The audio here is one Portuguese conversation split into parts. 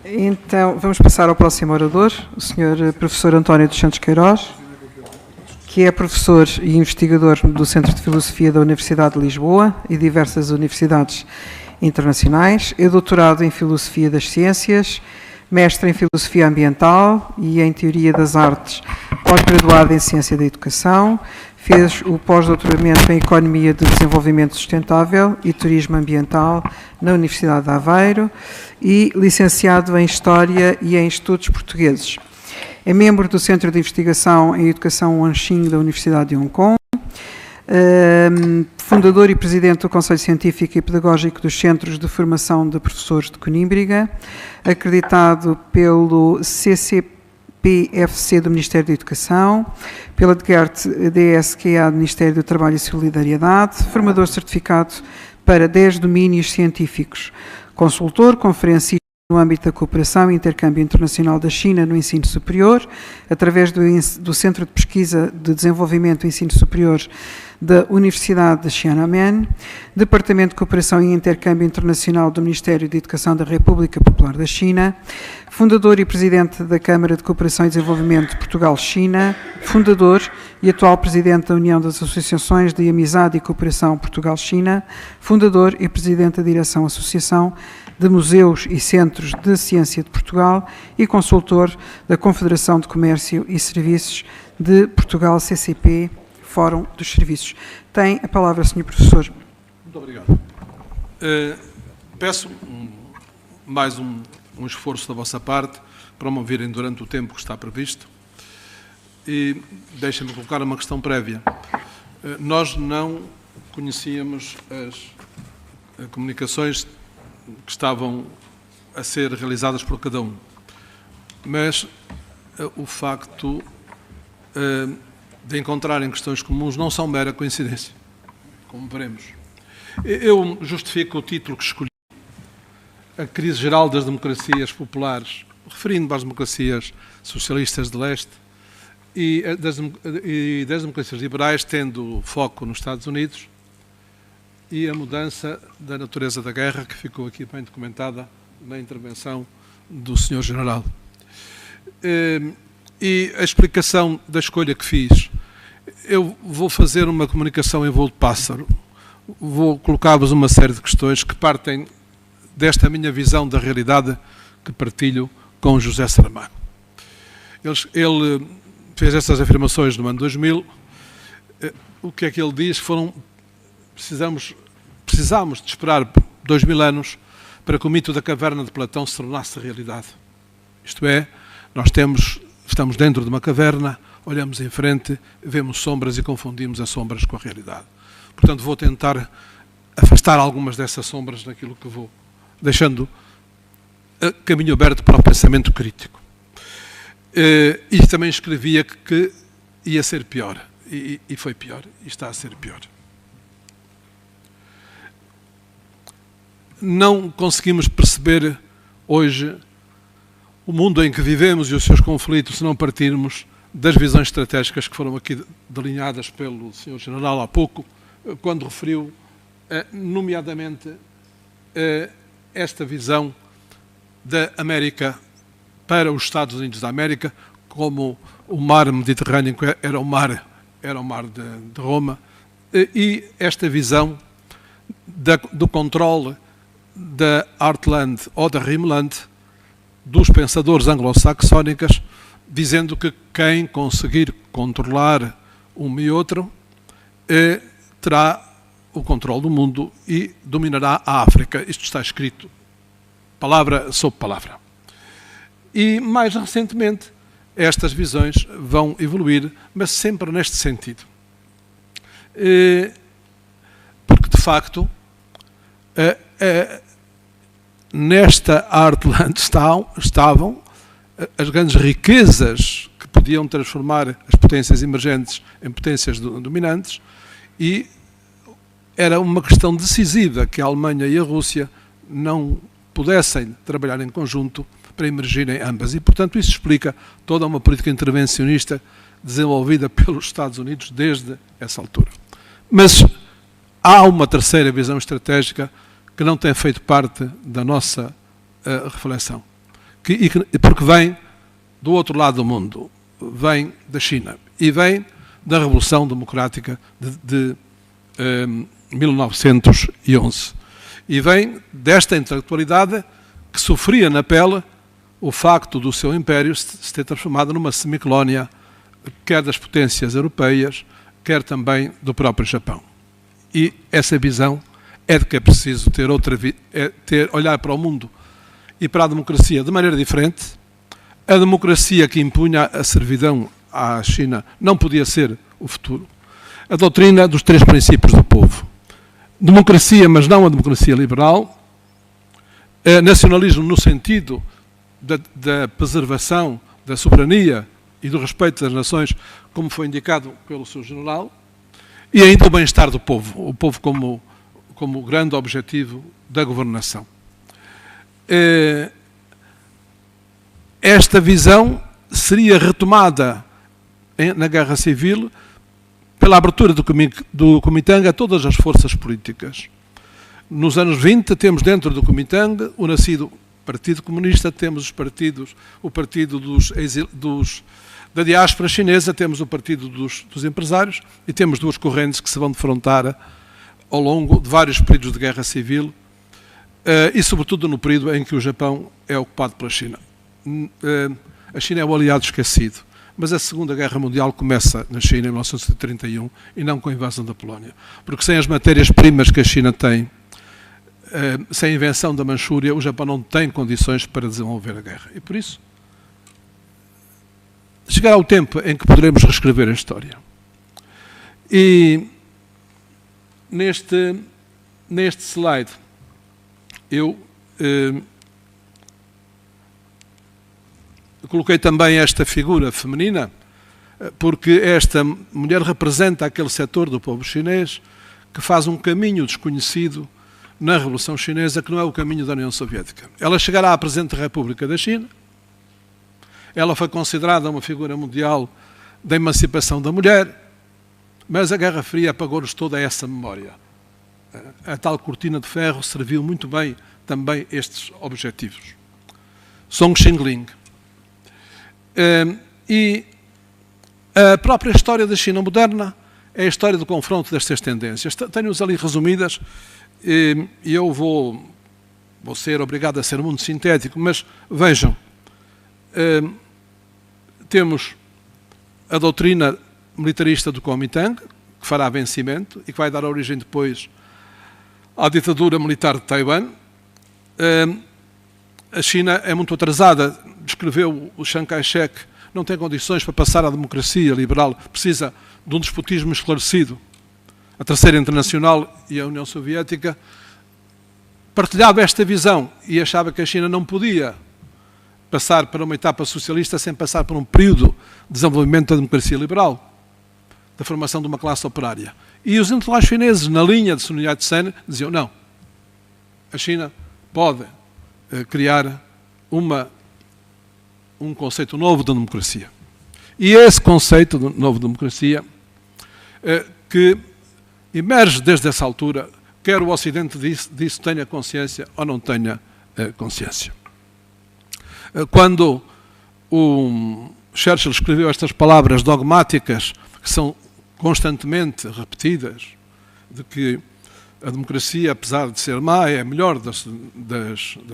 Então, vamos passar ao próximo orador, o Sr. Professor António dos Santos Queiroz, que é professor e investigador do Centro de Filosofia da Universidade de Lisboa e diversas universidades internacionais, é doutorado em Filosofia das Ciências, mestre em Filosofia Ambiental e em Teoria das Artes, pós-graduado em Ciência da Educação, fez o pós-doutoramento em Economia de Desenvolvimento Sustentável e Turismo Ambiental na Universidade de Aveiro e licenciado em História e em Estudos Portugueses. É membro do Centro de Investigação em Educação Wanxing da Universidade de Hong Kong, fundador e presidente do Conselho Científico e Pedagógico dos Centros de Formação de Professores de Conímbriga, acreditado pelo CCPFC do Ministério da Educação, pela DSQA do Ministério do Trabalho e Solidariedade, formador certificado para 10 domínios científicos, consultor, conferencista no âmbito da cooperação e intercâmbio internacional da China no ensino superior, através do Centro de Pesquisa de Desenvolvimento do Ensino Superior da Universidade de Xiamen, Departamento de Cooperação e Intercâmbio Internacional do Ministério da Educação da República Popular da China, fundador e presidente da Câmara de Cooperação e Desenvolvimento de Portugal-China, fundador e atual presidente da União das Associações de Amizade e Cooperação Portugal-China, fundador e presidente da Direção Associação de Museus e Centros de Ciência de Portugal e consultor da Confederação de Comércio e Serviços de Portugal, CCP, Fórum dos Serviços. Tem a palavra, Sr. Professor. Muito obrigado. Peço mais um esforço da vossa parte para me ouvirem durante o tempo que está previsto e deixem-me colocar uma questão prévia. Nós não conhecíamos as comunicações que estavam a ser realizadas por cada um, mas o facto de encontrarem questões comuns não são mera coincidência, como veremos. Eu justifico o título que escolhi, a crise geral das democracias populares, referindo-me às democracias socialistas de leste e das democracias liberais, tendo foco nos Estados Unidos, e a mudança da natureza da guerra, que ficou aqui bem documentada na intervenção do Sr. General. E a explicação da escolha que fiz, eu vou fazer uma comunicação em voo de pássaro, vou colocar-vos uma série de questões que partem desta minha visão da realidade que partilho com José Saramago. Ele fez essas afirmações no ano 2000, o que é que ele diz? Precisámos de esperar 2000 anos para que o mito da caverna de Platão se tornasse realidade. Isto é, estamos dentro de uma caverna, olhamos em frente, vemos sombras e confundimos as sombras com a realidade. Portanto, vou tentar afastar algumas dessas sombras naquilo que vou, deixando caminho aberto para o pensamento crítico. E também escrevia que ia ser pior, e foi pior, e está a ser pior. Não conseguimos perceber hoje o mundo em que vivemos e os seus conflitos se não partirmos das visões estratégicas que foram aqui delineadas pelo Sr. General há pouco, quando referiu, nomeadamente, esta visão da América para os Estados Unidos da América, como o mar Mediterrâneo era o mar de Roma, e esta visão do controle da Heartland ou da Rimland dos pensadores anglo-saxónicos, dizendo que quem conseguir controlar um e outro terá o controle do mundo e dominará a África. Isto está escrito, palavra sobre palavra. E, mais recentemente, estas visões vão evoluir, mas sempre neste sentido. Porque, de facto, nesta Heartland estavam as grandes riquezas que podiam transformar as potências emergentes em potências dominantes, e era uma questão decisiva que a Alemanha e a Rússia não pudessem trabalhar em conjunto para emergirem ambas. E, portanto, isso explica toda uma política intervencionista desenvolvida pelos Estados Unidos desde essa altura. Mas há uma terceira visão estratégica que não tem feito parte da nossa reflexão, porque vem do outro lado do mundo, vem da China e vem da Revolução Democrática de 1911. E vem desta intelectualidade que sofria na pele o facto do seu império se ter transformado numa semicolónia, quer das potências europeias, quer também do próprio Japão. E essa visão é de que é preciso olhar para o mundo e para a democracia de maneira diferente. A democracia que impunha a servidão à China não podia ser o futuro. A doutrina dos 3 princípios do povo. Democracia, mas não a democracia liberal. Nacionalismo no sentido da preservação da soberania e do respeito das nações, como foi indicado pelo seu general. E ainda o bem-estar do povo. O povo como grande objetivo da governação. Esta visão seria retomada na Guerra Civil pela abertura do Kuomintang a todas as forças políticas. Nos anos 20 temos dentro do Kuomintang o nascido Partido Comunista, temos o partido da diáspora chinesa, temos o partido dos empresários e temos 2 correntes que se vão defrontar ao longo de vários períodos de guerra civil e sobretudo no período em que o Japão é ocupado pela China. A China é o aliado esquecido, mas a Segunda Guerra Mundial começa na China em 1931 e não com a invasão da Polónia, porque sem as matérias-primas que a China tem, sem a invenção da Manchúria, o Japão não tem condições para desenvolver a guerra. E por isso, chegará o tempo em que poderemos reescrever a história. E neste slide eu coloquei também esta figura feminina, porque esta mulher representa aquele setor do povo chinês que faz um caminho desconhecido na Revolução Chinesa, que não é o caminho da União Soviética. Ela chegará à Presidente da República da China, ela foi considerada uma figura mundial da emancipação da mulher, mas a Guerra Fria apagou-nos toda essa memória. A tal cortina de ferro serviu muito bem também estes objetivos. Song Xingling. E a própria história da China moderna é a história do confronto destas tendências. Tenho-os ali resumidas e eu vou ser obrigado a ser muito sintético, mas vejam, temos a doutrina militarista do Kuomintang, que fará vencimento e que vai dar origem depois à ditadura militar de Taiwan. A China é muito atrasada, descreveu o Chiang Kai-shek, não tem condições para passar à democracia liberal, precisa de um despotismo esclarecido. A Terceira Internacional e a União Soviética partilhava esta visão e achava que a China não podia passar para uma etapa socialista sem passar por um período de desenvolvimento da democracia liberal, da formação de uma classe operária. E os intelectuais chineses, na linha de Sun Yat-sen, diziam, não, a China pode criar um conceito novo de democracia. E esse conceito novo de democracia que emerge desde essa altura, quer o Ocidente disso tenha consciência ou não tenha consciência. Quando o Churchill escreveu estas palavras dogmáticas, que são constantemente repetidas, de que a democracia, apesar de ser má, é a melhor das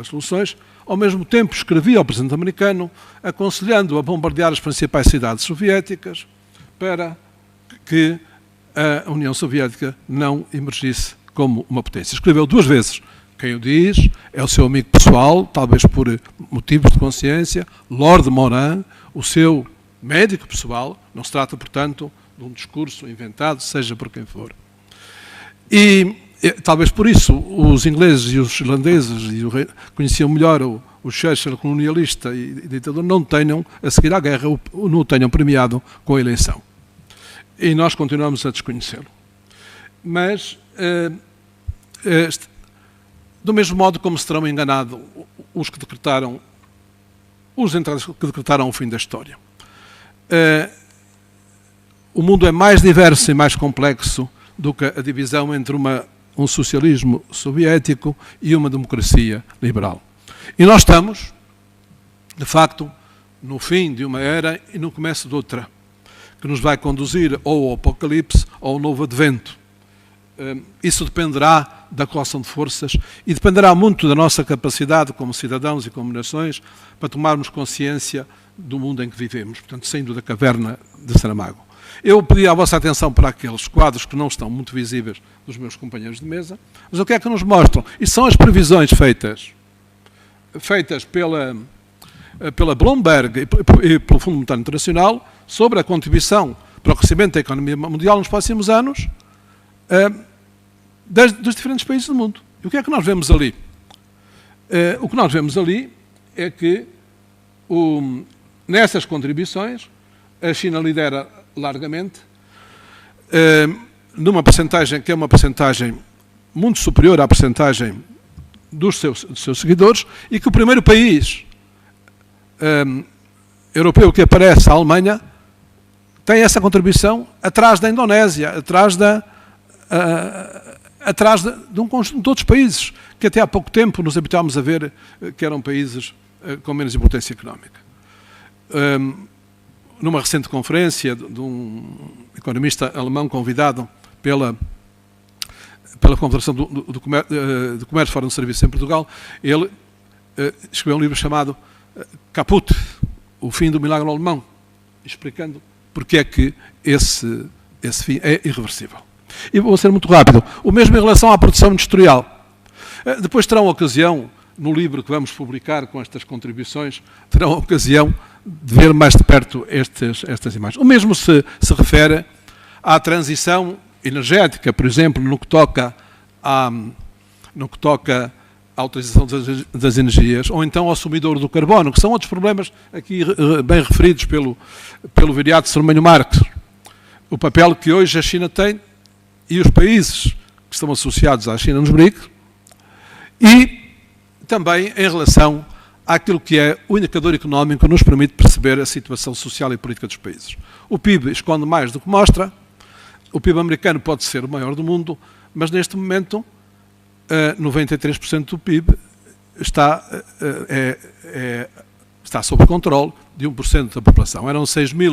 soluções, ao mesmo tempo escrevia ao presidente americano, aconselhando-o a bombardear as principais cidades soviéticas para que a União Soviética não emergisse como uma potência. Escreveu 2 vezes. Quem o diz é o seu amigo pessoal, talvez por motivos de consciência, Lord Moran, o seu médico pessoal. Não se trata, portanto, de um discurso inventado, seja por quem for. E talvez por isso os ingleses e os irlandeses conheciam melhor o Churchill colonialista e ditador, não tenham, a seguir à guerra, não o tenham premiado com a eleição. E nós continuamos a desconhecê-lo. Mas, do mesmo modo como se terão enganado os intelectuais que decretaram o fim da história. O mundo é mais diverso e mais complexo do que a divisão entre um socialismo soviético e uma democracia liberal. E nós estamos de facto, no fim de uma era e no começo de outra, que nos vai conduzir ou ao apocalipse ou ao novo advento. Isso dependerá da correlação de forças e dependerá muito da nossa capacidade como cidadãos e como nações para tomarmos consciência do mundo em que vivemos, portanto, saindo da caverna de Saramago. Eu pedi a vossa atenção para aqueles quadros que não estão muito visíveis dos meus companheiros de mesa, mas o que é que nos mostram? Isto são as previsões feitas pela Bloomberg e pelo Fundo Monetário Internacional sobre a contribuição para o crescimento da economia mundial nos próximos anos dos diferentes países do mundo. E o que é que nós vemos ali? O que nós vemos ali é que nessas contribuições a China lidera largamente, numa percentagem que é uma percentagem muito superior à percentagem dos seus seguidores, e que o primeiro país europeu que aparece, a Alemanha, tem essa contribuição atrás da Indonésia, atrás de um conjunto de outros países que até há pouco tempo nos habituámos a ver que eram países com menos importância económica. Numa recente conferência de um economista alemão convidado pela Confederação do Comércio Fora do Serviço em Portugal, ele escreveu um livro chamado Kaputt, o fim do milagre alemão, explicando porque é que esse fim é irreversível. E vou ser muito rápido. O mesmo em relação à produção industrial. Depois terão ocasião, no livro que vamos publicar com estas contribuições, terão ocasião de ver mais de perto estas imagens. O mesmo se refere à transição energética, por exemplo, no que toca à utilização das energias, ou então ao sumidor do carbono, que são outros problemas aqui bem referidos pelo viriato Sr. Manho Marques. O papel que hoje a China tem e os países que estão associados à China nos BRICS, e também em relação àquilo que é o indicador económico que nos permite perceber a situação social e política dos países. O PIB esconde mais do que mostra. O PIB americano pode ser o maior do mundo, mas neste momento 93% do PIB está sob controle de 1% da população. Eram 600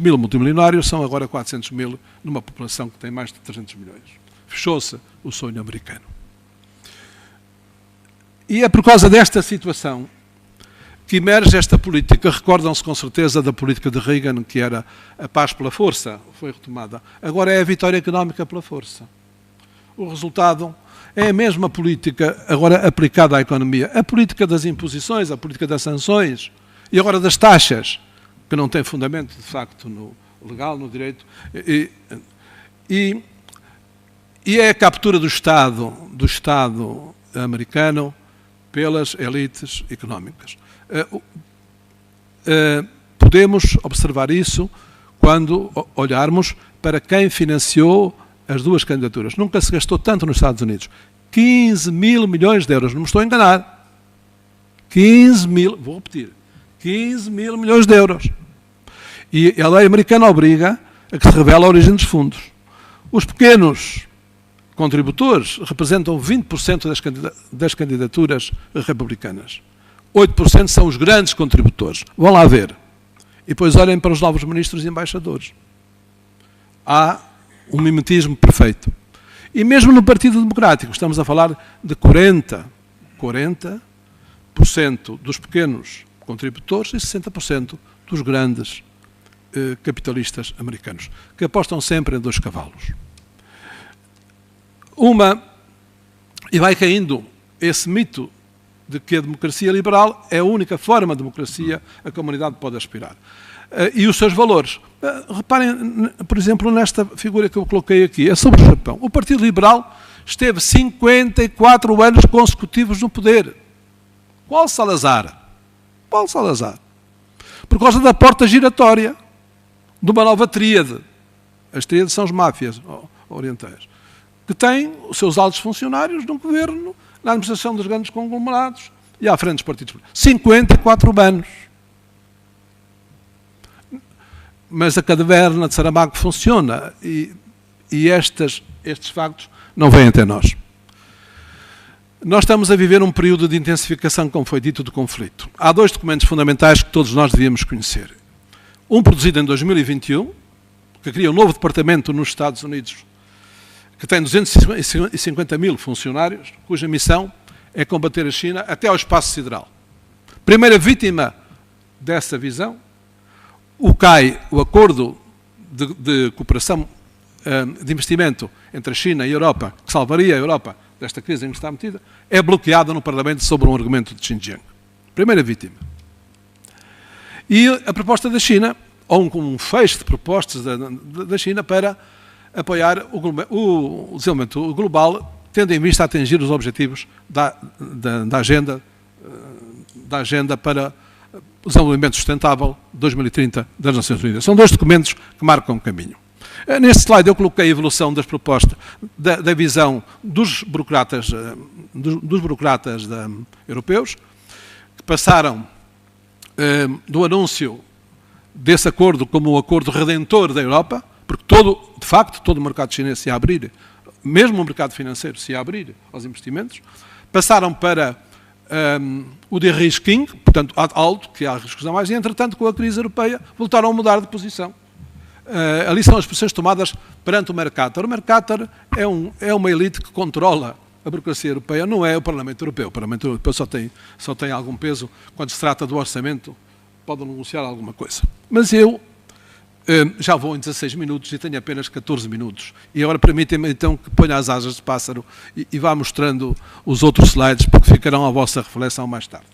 mil multimilionários, são agora 400 mil numa população que tem mais de 300 milhões. Fechou-se o sonho americano. E é por causa desta situação que emerge esta política. Recordam-se com certeza da política de Reagan, que era a paz pela força, foi retomada. Agora é a vitória económica pela força. O resultado é a mesma política, agora aplicada à economia. A política das imposições, a política das sanções e agora das taxas, que não tem fundamento, de facto, no legal, no direito. E é a captura do Estado americano pelas elites económicas. Podemos observar isso quando olharmos para quem financiou as duas candidaturas. Nunca se gastou tanto nos Estados Unidos. 15 mil milhões de euros, não me estou a enganar. 15 mil, vou repetir, 15 mil milhões de euros. E a lei americana obriga a que se revele a origem dos fundos. Os pequenos contributores representam 20% das candidaturas republicanas. 8% são os grandes contributores. Vão lá ver. E depois olhem para os novos ministros e embaixadores. Há um mimetismo perfeito. E mesmo no Partido Democrático, estamos a falar de 40% dos pequenos contributores e 60% dos grandes capitalistas americanos, que apostam sempre em 2 cavalos. E vai caindo esse mito de que a democracia liberal é a única forma de democracia a que a humanidade pode aspirar. E os seus valores. Reparem, por exemplo, nesta figura que eu coloquei aqui, é sobre o Japão. O Partido Liberal esteve 54 anos consecutivos no poder. Qual Salazar? Qual Salazar? Por causa da porta giratória de uma nova tríade. As tríades são as máfias orientais, que têm os seus altos funcionários no governo, na administração dos grandes conglomerados e à frente dos partidos políticos. 54 anos. Mas a caverna de Saramago funciona e estes factos não vêm até nós. Nós estamos a viver um período de intensificação, como foi dito, do conflito. Há dois documentos fundamentais que todos nós devíamos conhecer. Um produzido em 2021, que cria um novo departamento nos Estados Unidos, que tem 250 mil funcionários, cuja missão é combater a China até ao espaço sideral. Primeira vítima dessa visão, o CAI, o Acordo de Cooperação de Investimento entre a China e a Europa, que salvaria a Europa desta crise em que está metida, é bloqueado no Parlamento sobre um argumento de Xinjiang. Primeira vítima. E a proposta da China, ou um feixe de propostas da China para apoiar o desenvolvimento global, tendo em vista a atingir os objetivos da agenda para o desenvolvimento sustentável 2030 das Nações Unidas. São dois documentos que marcam o caminho. Neste slide eu coloquei a evolução das propostas, da visão dos burocratas europeus, que passaram do anúncio desse acordo como o acordo redentor da Europa, porque de facto todo o mercado chinês se ia abrir, mesmo o mercado financeiro se ia abrir aos investimentos, passaram para o de-risking, portanto alto, que há riscos a mais, e entretanto com a crise europeia voltaram a mudar de posição. Ali são as posições tomadas perante o Mercator. O Mercator é uma elite que controla a burocracia europeia, não é o Parlamento Europeu. O Parlamento Europeu só tem algum peso quando se trata do orçamento, pode negociar alguma coisa. Mas eu já vou em 16 minutos e tenho apenas 14 minutos. E agora permitem-me então que ponha as asas de pássaro e vá mostrando os outros slides, porque ficarão à vossa reflexão mais tarde.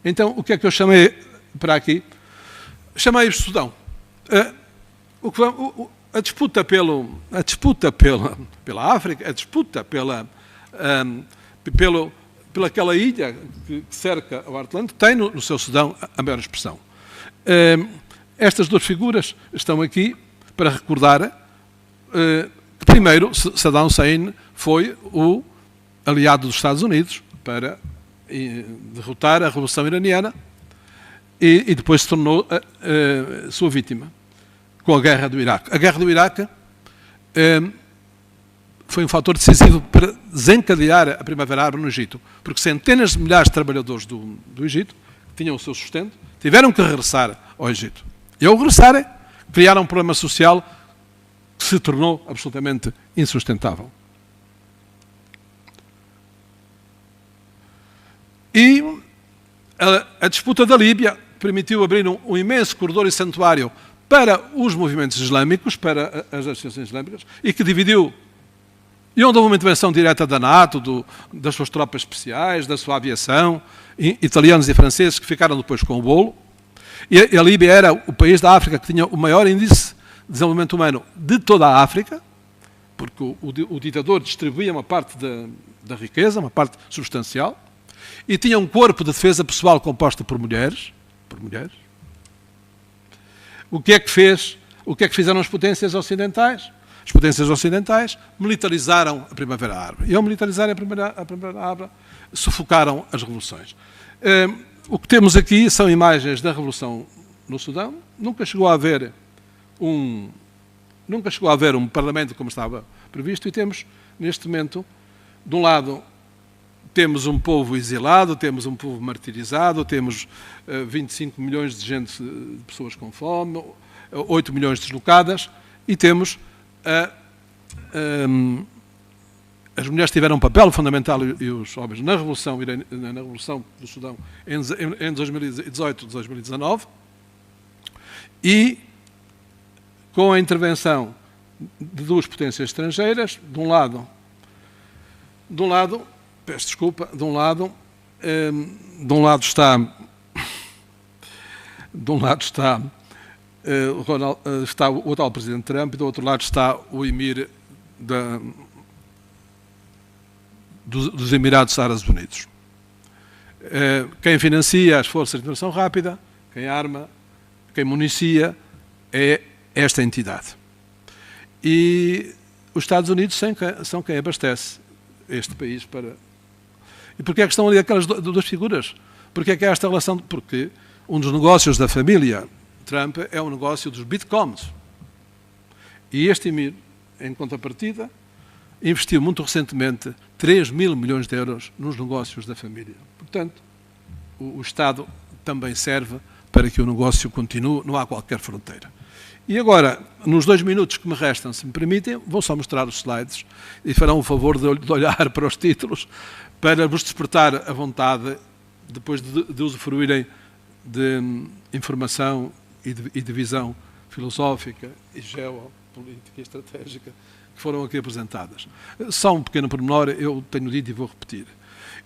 Então, o que é que eu chamei para aqui? Chamei o Sudão. A disputa pela África, a disputa pelaquela ilha que cerca o Atlântico, tem no seu Sudão a maior expressão. Estas duas figuras estão aqui para recordar que, primeiro, Saddam Hussein foi o aliado dos Estados Unidos para derrotar a Revolução Iraniana e depois se tornou sua vítima com a Guerra do Iraque. A Guerra do Iraque foi um fator decisivo para desencadear a Primavera Árabe no Egito, porque centenas de milhares de trabalhadores do Egito, que tinham o seu sustento, tiveram que regressar ao Egito. E ao regressarem, criaram um problema social que se tornou absolutamente insustentável. E a disputa da Líbia permitiu abrir um imenso corredor e santuário para os movimentos islâmicos, para as associações islâmicas, e que dividiu, e onde houve uma intervenção direta da NATO, das suas tropas especiais, da sua aviação, italianos e franceses que ficaram depois com o bolo. E a Líbia era o país da África que tinha o maior índice de desenvolvimento humano de toda a África, porque o ditador distribuía uma parte da riqueza, uma parte substancial, e tinha um corpo de defesa pessoal composto por mulheres. O que é que fizeram as potências ocidentais? As potências ocidentais militarizaram a Primavera Árabe. E ao militarizarem a Primavera Árabe, sufocaram as revoluções. O que temos aqui são imagens da Revolução no Sudão. Nunca chegou a haver um parlamento como estava previsto, e temos, neste momento, de um lado, temos um povo exilado, temos um povo martirizado, temos 25 milhões de pessoas com fome, 8 milhões deslocadas, e temos as mulheres tiveram um papel fundamental, e os homens, na Revolução do Sudão em 2018 e 2019, e com a intervenção de duas potências estrangeiras, de um lado, peço desculpa, de um lado está o atual Presidente Trump, e do outro lado está o Emir dos Emirados Árabes Unidos. Quem financia as forças de intervenção rápida, quem arma, quem municia, é esta entidade. E os Estados Unidos são quem abastece este país para... E porquê é que estão ali aquelas duas figuras? Porquê é que há esta relação? Porque um dos negócios da família Trump é o negócio dos bitcoins. E este Emir, em contrapartida, investiu muito recentemente 3 mil milhões de euros nos negócios da família. Portanto, o Estado também serve para que o negócio continue, não há qualquer fronteira. E agora, nos 2 minutos que me restam, se me permitem, vou só mostrar os slides e farão o favor de olhar para os títulos para vos despertar a vontade, depois de usufruírem de informação e de visão filosófica e geopolítica e estratégica que foram aqui apresentadas. Só um pequeno pormenor, eu tenho dito e vou repetir.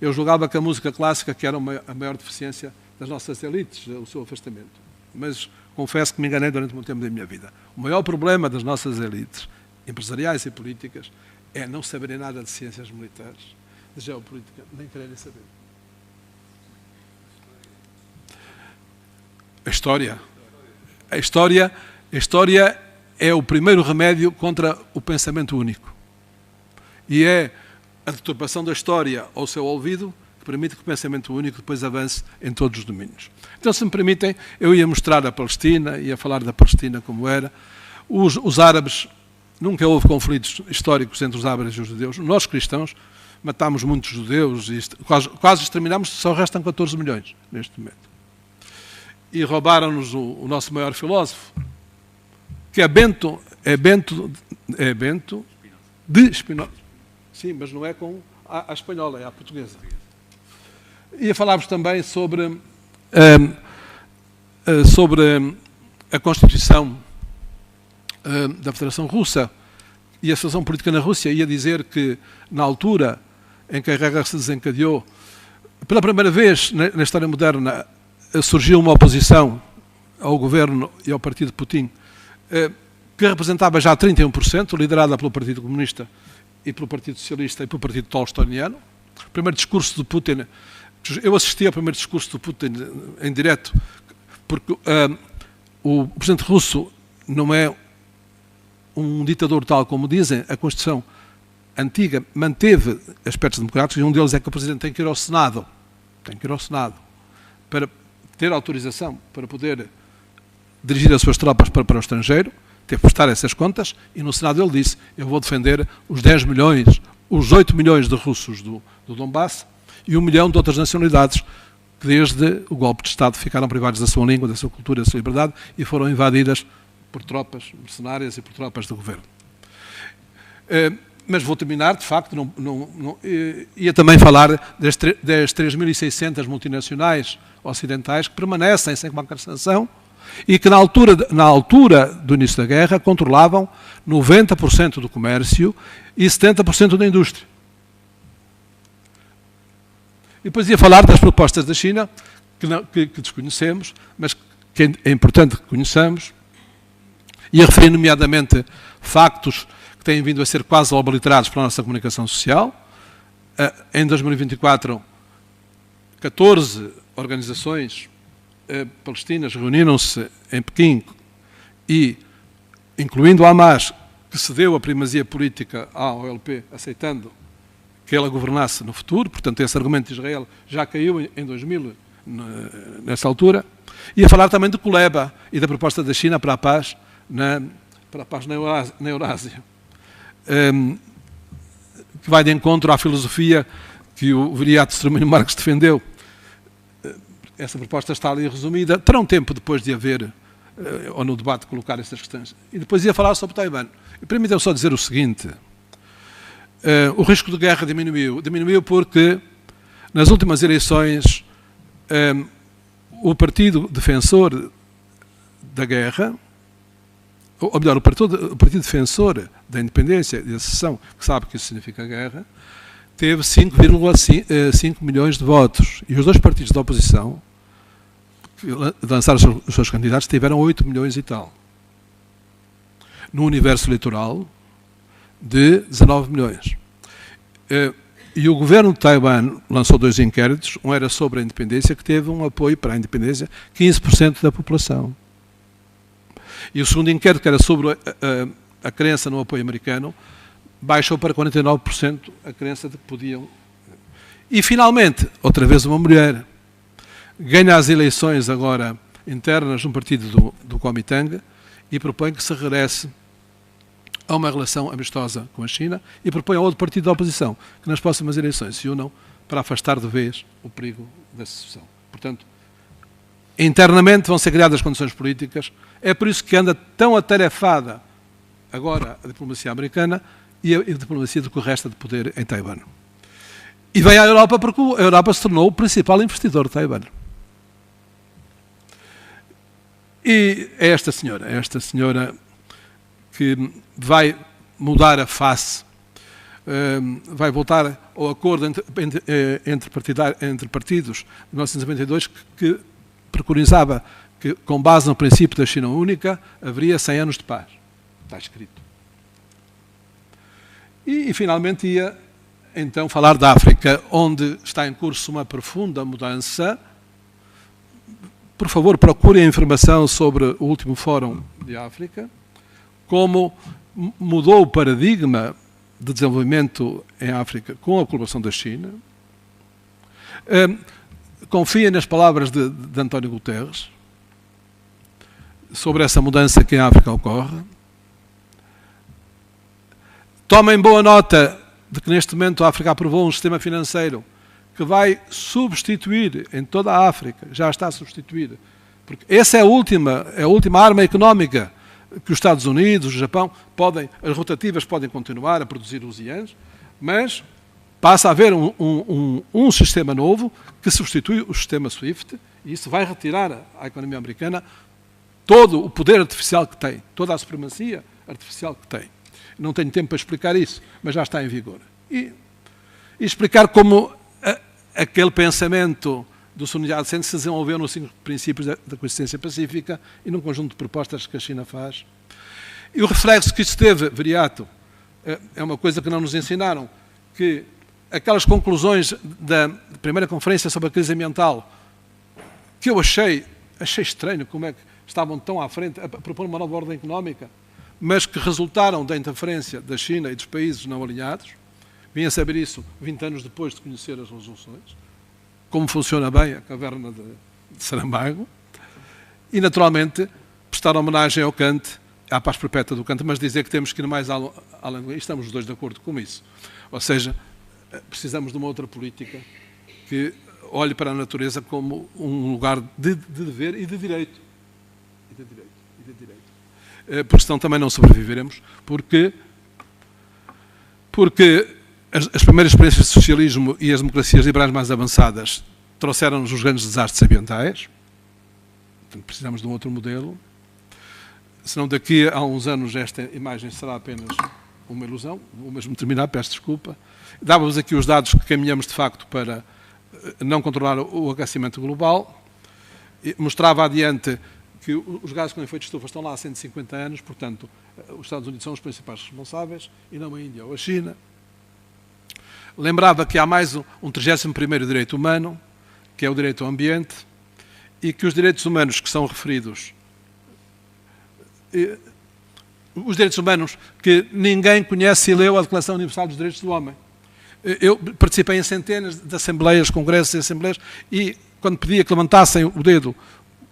Eu julgava que a música clássica que era a maior deficiência das nossas elites, o seu afastamento. Mas confesso que me enganei durante muito tempo da minha vida. O maior problema das nossas elites, empresariais e políticas, é não saberem nada de ciências militares, de geopolítica, nem quererem saber. A história é o primeiro remédio contra o pensamento único. E é a deturpação da história ao seu ouvido que permite que o pensamento único depois avance em todos os domínios. Então, se me permitem, eu ia mostrar a Palestina, ia falar da Palestina como era. Os árabes, nunca houve conflitos históricos entre os árabes e os judeus. Nós, cristãos, matámos muitos judeus e quase exterminámos, só restam 14 milhões neste momento. E roubaram-nos o nosso maior filósofo, que é Bento de Spinoza. Sim, mas não é com a espanhola, é a portuguesa. Ia falar-vos também sobre a Constituição da Federação Russa e a situação política na Rússia. Ia dizer que, na altura em que a guerra se desencadeou, pela primeira vez na história moderna, surgiu uma oposição ao governo e ao partido de Putin, que representava já 31%, liderada pelo Partido Comunista e pelo Partido Socialista e pelo Partido Tolstoyniano. O primeiro discurso de Putin, eu assisti ao primeiro discurso de Putin em direto, porque o presidente russo não é um ditador tal como dizem. A Constituição antiga manteve aspectos democráticos e um deles é que o presidente tem que ir ao Senado. Tem que ir ao Senado para ter autorização para poder dirigir as suas tropas para o estrangeiro, teve que prestar essas contas, e no Senado ele disse: eu vou defender os 10 milhões, os 8 milhões de russos do Donbass e 1 milhão de outras nacionalidades que desde o golpe de Estado ficaram privados da sua língua, da sua cultura, da sua liberdade e foram invadidas por tropas mercenárias e por tropas do governo. Mas vou terminar, de facto, ia também falar das 3.600 multinacionais ocidentais que permanecem sem qualquer sanção e que na altura do início da guerra controlavam 90% do comércio e 70% da indústria. E depois ia falar das propostas da China, que desconhecemos, mas que é importante que conheçamos. Ia referir nomeadamente factos que têm vindo a ser quase obliterados pela nossa comunicação social. Em 2024, 14 organizações palestinas reuniram-se em Pequim e, incluindo a Hamas, que cedeu a primazia política à OLP, aceitando que ela governasse no futuro. Portanto, esse argumento de Israel já caiu em 2000, nessa altura. Ia falar também de Kuleba e da proposta da China para a paz na Eurásia, que vai de encontro à filosofia que o viriato Strumínio Marx defendeu. Essa proposta está ali resumida. Terão tempo depois de haver, ou no debate, colocar essas questões. E depois ia falar sobre Taiwan. Permitam-me só dizer o seguinte: o risco de guerra diminuiu porque nas últimas eleições o partido defensor da guerra, ou melhor, o partido defensor da independência e da secessão, que sabe que isso significa guerra, teve 5,5 milhões de votos. E os dois partidos da oposição, que lançaram os seus candidatos, tiveram 8 milhões e tal. No universo eleitoral de 19 milhões. E o governo de Taiwan lançou 2 inquéritos. Um era sobre a independência, que teve um apoio para a independência, 15% da população. E o segundo inquérito, que era sobre a crença no apoio americano, baixou para 49% a crença de que podiam. E, finalmente, outra vez uma mulher ganha as eleições agora internas no partido do Kuomintang e propõe que se regresse a uma relação amistosa com a China e propõe a outro partido da oposição que nas próximas eleições se unam para afastar de vez o perigo da secessão. Portanto, internamente vão ser criadas condições políticas. É por isso que anda tão atarefada agora a diplomacia americana e a diplomacia do que resta de poder em Taiwan. E vem à Europa porque a Europa se tornou o principal investidor de Taiwan. E é esta senhora que vai mudar a face, vai voltar ao acordo entre partidos de 1992 que preconizava que, com base no princípio da China única, haveria 100 anos de paz. Está escrito. E finalmente ia, então, falar da África, onde está em curso uma profunda mudança. Por favor, procurem a informação sobre o último Fórum de África, como mudou o paradigma de desenvolvimento em África com a colaboração da China. Confiem nas palavras de António Guterres sobre essa mudança que em África ocorre. Tomem boa nota de que neste momento a África aprovou um sistema financeiro que vai substituir em toda a África, já está a substituir, porque essa é a última arma económica que os Estados Unidos, o Japão, as rotativas podem continuar a produzir os ienes, mas passa a haver um sistema novo que substitui o sistema SWIFT e isso vai retirar à economia americana todo o poder artificial que tem, toda a supremacia artificial que tem. Não tenho tempo para explicar isso, mas já está em vigor. E explicar como aquele pensamento do Sun Yat-sen se desenvolveu nos 5 princípios da coexistência pacífica e num conjunto de propostas que a China faz. E o reflexo que isso teve, Viriato, é uma coisa que não nos ensinaram, que aquelas conclusões da primeira conferência sobre a crise ambiental, que eu achei estranho como é que estavam tão à frente a propor uma nova ordem económica, mas que resultaram da interferência da China e dos países não alinhados. Vim a saber isso 20 anos depois de conhecer as resoluções, como funciona bem a caverna de Saramago, e naturalmente prestar homenagem ao Kant, à paz perpétua do Kant, mas dizer que temos que ir mais além, e estamos os dois de acordo com isso. Ou seja, precisamos de uma outra política que olhe para a natureza como um lugar de dever e de direito. Porque senão também não sobreviveremos, porque as primeiras experiências de socialismo e as democracias liberais mais avançadas trouxeram-nos os grandes desastres ambientais. Portanto, precisamos de um outro modelo. Senão daqui a uns anos esta imagem será apenas uma ilusão. Vou mesmo terminar, peço desculpa. Dava-vos aqui os dados que caminhamos de facto para não controlar o aquecimento global. Mostrava adiante que os gases com efeito de estufa estão lá há 150 anos, portanto, os Estados Unidos são os principais responsáveis, e não a Índia ou a China. Lembrava que há mais um 31º direito humano, que é o direito ao ambiente, e que os direitos humanos que são referidos, os direitos humanos que ninguém conhece e leu a Declaração Universal dos Direitos do Homem. Eu participei em centenas de assembleias, congressos e assembleias, e quando pedia que levantassem o dedo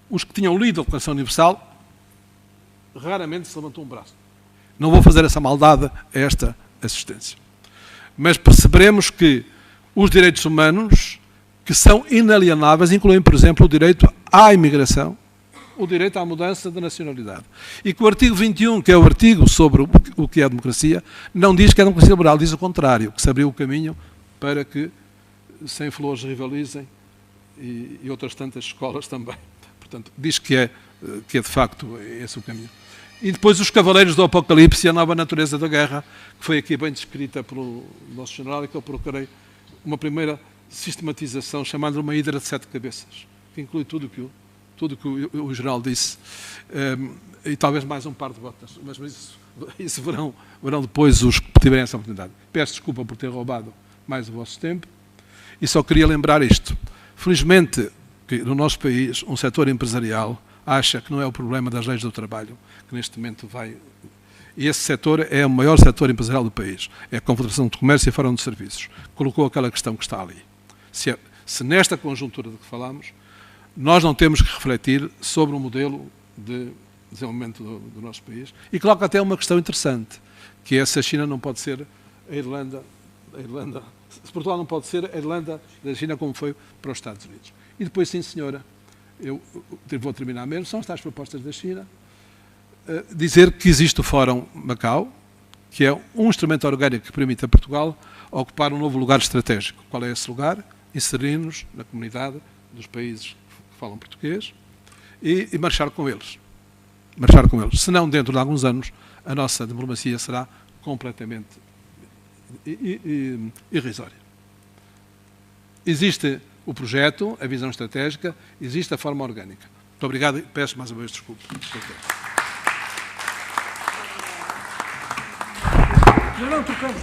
os que tinham lido a Declaração Universal, raramente se levantou um braço. Não vou fazer essa maldade a esta assistência. Mas perceberemos que os direitos humanos, que são inalienáveis, incluem, por exemplo, o direito à imigração, o direito à mudança de nacionalidade. E que o artigo 21, que é o artigo sobre o que é a democracia, não diz que é a democracia liberal, diz o contrário, que se abriu o caminho para que sem flores rivalizem e outras tantas escolas também. Portanto, diz que é de facto esse o caminho. E depois os cavaleiros do Apocalipse e a nova natureza da guerra, que foi aqui bem descrita pelo nosso general, e que eu procurei uma primeira sistematização, chamando-lhe uma hidra de 7 cabeças, que inclui tudo que o general disse, e talvez mais um par de botas, mas isso verão depois os que tiverem essa oportunidade. Peço desculpa por ter roubado mais o vosso tempo, e só queria lembrar isto. Felizmente, que no nosso país, um setor empresarial acha que não é o problema das leis do trabalho, que neste momento vai... E esse setor é o maior setor empresarial do país. É a Confederação de Comércio e Fórum de Serviços. Colocou aquela questão que está ali. Se nesta conjuntura de que falamos, nós não temos que refletir sobre um modelo de desenvolvimento do nosso país, e coloca até uma questão interessante, que é se a China não pode ser a Irlanda, se Portugal não pode ser a Irlanda da China como foi para os Estados Unidos. E depois, sim senhora, eu vou terminar mesmo, são estas propostas da China, dizer que existe o Fórum Macau, que é um instrumento orgânico que permite a Portugal ocupar um novo lugar estratégico. Qual é esse lugar? Inserir-nos na comunidade dos países que falam português e marchar com eles. Marchar com eles. Senão, dentro de alguns anos, a nossa diplomacia será completamente irrisória. Existe o projeto, a visão estratégica, existe a forma orgânica. Muito obrigado e peço mais uma vez desculpa. Não, trocamos.